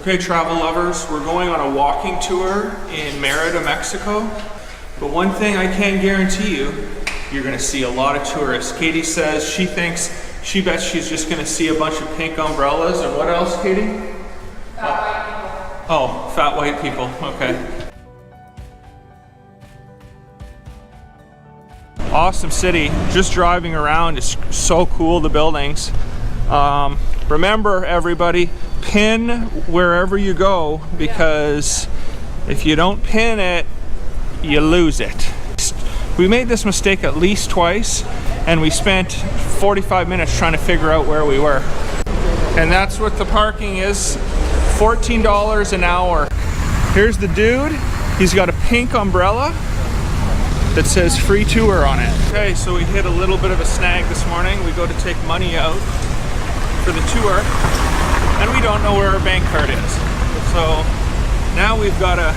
Okay, travel lovers, we're going on a walking tour in Merida, Mexico. But one thing I can guarantee you, you're gonna see a lot of tourists. Katie says she bets she's just gonna see a bunch of pink umbrellas, and what else, Katie? Fat white people. Oh, fat white people, okay. Awesome city, just driving around is so cool, the buildings. Remember everybody, pin wherever you go, because if you don't pin it, you lose it. We made this mistake at least twice, and we spent 45 minutes trying to figure out where we were. And that's what the parking is, $14 an hour. Here's the dude, he's got a pink umbrella that says free tour on it. Okay, so we hit a little bit of a snag this morning. We go to take money out for the tour, and we don't know where our bank card is. So now we've got to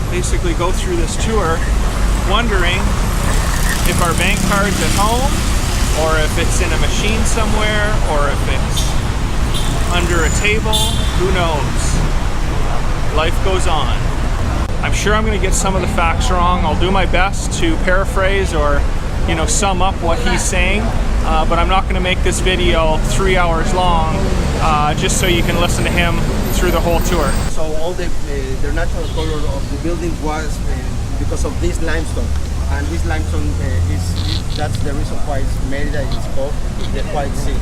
basically go through this tour wondering if our bank card's at home, or if it's in a machine somewhere, or if it's under a table. Who knows? Life goes on. I'm sure I'm going to get some of the facts wrong. I'll do my best to paraphrase or, you know, sum up what he's saying, but I'm not going to make this video 3 hours long, just so you can listen to him through the whole tour. So all the natural color of the building was because of this limestone, and this limestone that's the reason why Merida is called the White Sea.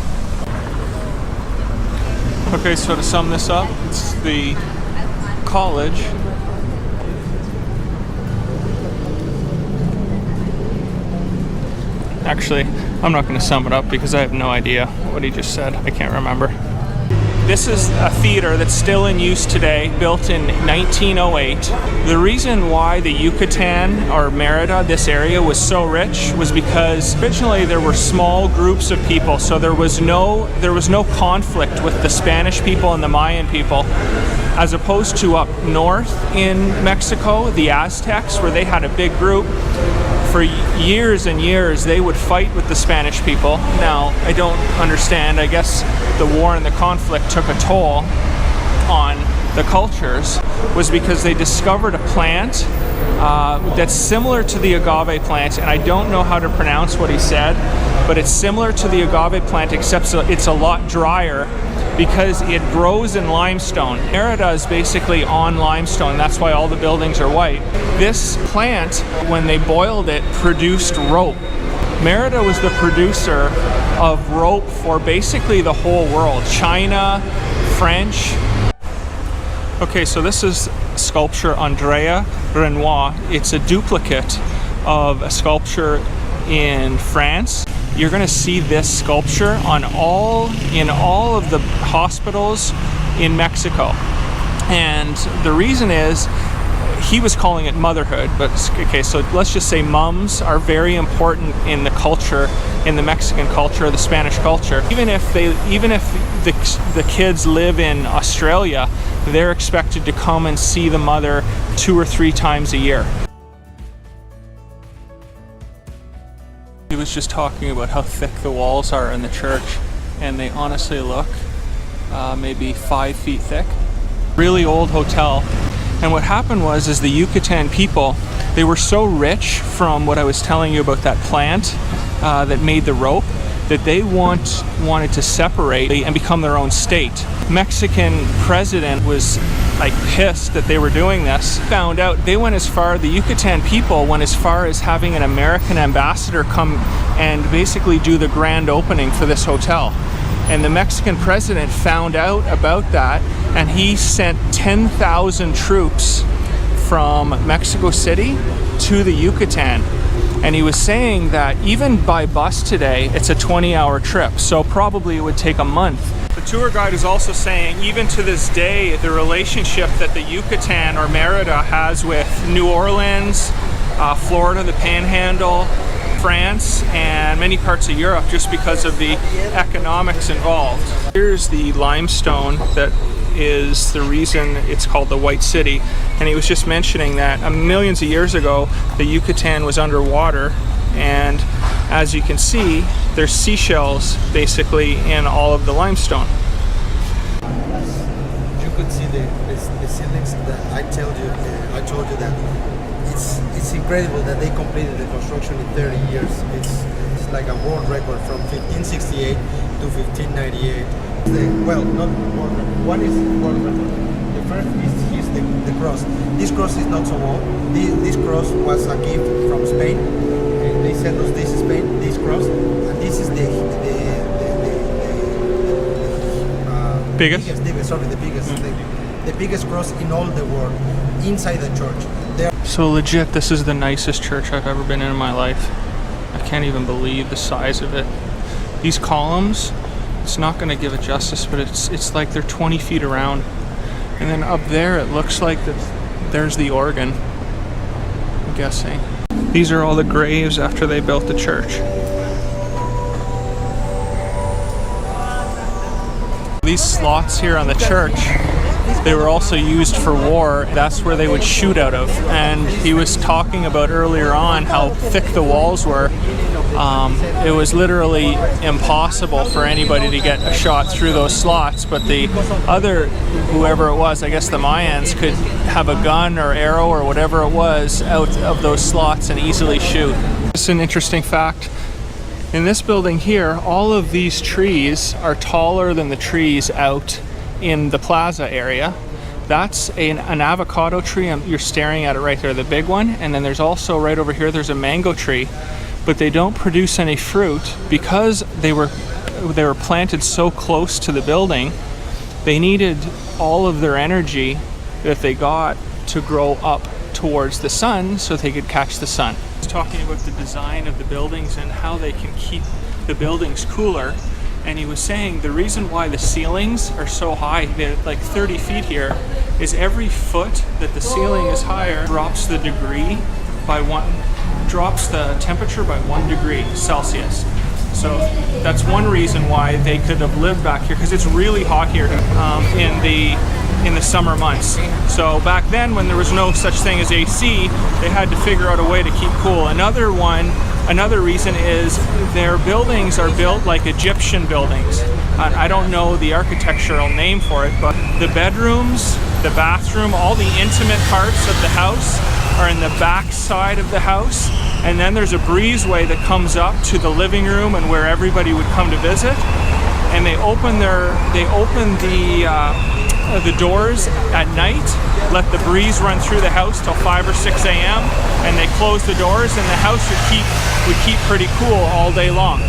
Okay, so to sum this up, it's the college. Actually, I'm not going to sum it up because I have no idea what he just said. I can't remember. This is a theater that's still in use today, built in 1908. The reason why the Yucatan, or Merida, this area was so rich was because originally there were small groups of people, so there was no conflict with the Spanish people and the Mayan people, as opposed to up north in Mexico, the Aztecs, where they had a big group. For years and years, they would fight with the Spanish people. Now, I don't understand. I guess the war and the conflict took a toll on the cultures, was because they discovered a plant that's similar to the agave plant, and I don't know how to pronounce what he said, but it's similar to the agave plant, except it's a lot drier because it grows in limestone. Merida is basically on limestone. That's why all the buildings are white. This plant, when they boiled it, produced rope. Merida was the producer of rope for basically the whole world. China, French. Okay, so this is sculpture Andrea Renoir. It's a duplicate of a sculpture in France. You're going to see this sculpture in all of the hospitals in Mexico. And the reason is, he was calling it motherhood, but okay, so let's just say mums are very important in the culture, in the Mexican culture, the Spanish culture. Even if the kids live in Australia, they're expected to come and see the mother 2 or 3 times a year. He was just talking about how thick the walls are in the church, and they honestly look maybe 5 feet thick. Really old hotel. And what happened was the Yucatan people, they were so rich from what I was telling you about that plant that made the rope, that they wanted to separate and become their own state. Mexican president was like pissed that they were doing this. Found out they went as far, the Yucatan people went as far as having an American ambassador come and basically do the grand opening for this hotel. And the Mexican president found out about that, and he sent 10,000 troops from Mexico City to the Yucatan. And he was saying that even by bus today, it's a 20-hour trip, so probably it would take a month. The tour guide is also saying, even to this day, the relationship that the Yucatan or Merida has with New Orleans, Florida, the Panhandle, France, and many parts of Europe, just because of the economics involved. Here's the limestone that is the reason it's called the White City. And he was just mentioning that millions of years ago, the Yucatan was underwater, and as you can see, there's seashells basically in all of the limestone. Yucatan can see the ceilings that I told you that it's incredible that they completed the construction in 30 years. It's like a world record from 1568 to 1598. Well, not world record. One is world record. The first is the cross. This cross is not so old. This cross was a gift from Spain. They sent us this Spain, this cross, and this is the biggest? The biggest cross in all the world, inside the church. So legit, this is the nicest church I've ever been in my life. I can't even believe the size of it. These columns, it's not going to give it justice, but it's like they're 20 feet around. And then up there, it looks like there's the organ, I'm guessing. These are all the graves after they built the church. These slots here on the church, they were also used for war. That's where they would shoot out of. And he was talking about earlier on how thick the walls were. It was literally impossible for anybody to get a shot through those slots, but the other, whoever it was, I guess the Mayans, could have a gun or arrow or whatever it was out of those slots and easily shoot. It's an interesting fact. In this building here, all of these trees are taller than the trees out in the plaza area. That's an avocado tree. You're staring at it right there, the big one. And then there's also right over here, there's a mango tree, but they don't produce any fruit because they were planted so close to the building. They needed all of their energy that they got to grow up towards the sun so they could catch the sun. He's talking about the design of the buildings and how they can keep the buildings cooler. And he was saying the reason why the ceilings are so high, they're like 30 feet here, is every foot that the ceiling is higher drops the temperature by 1 degree Celsius. So that's one reason why they could have lived back here, because it's really hot here in the summer months. So back then, when there was no such thing as AC, they had to figure out a way to keep cool. Another reason is their buildings are built like Egyptian buildings. I don't know the architectural name for it, but the bedrooms, the bathroom, all the intimate parts of the house are in the back side of the house. And then there's a breezeway that comes up to the living room and where everybody would come to visit. And they open the doors at night, let the breeze run through the house till 5 or 6 a.m. and they close the doors, and the house would keep pretty cool all day long.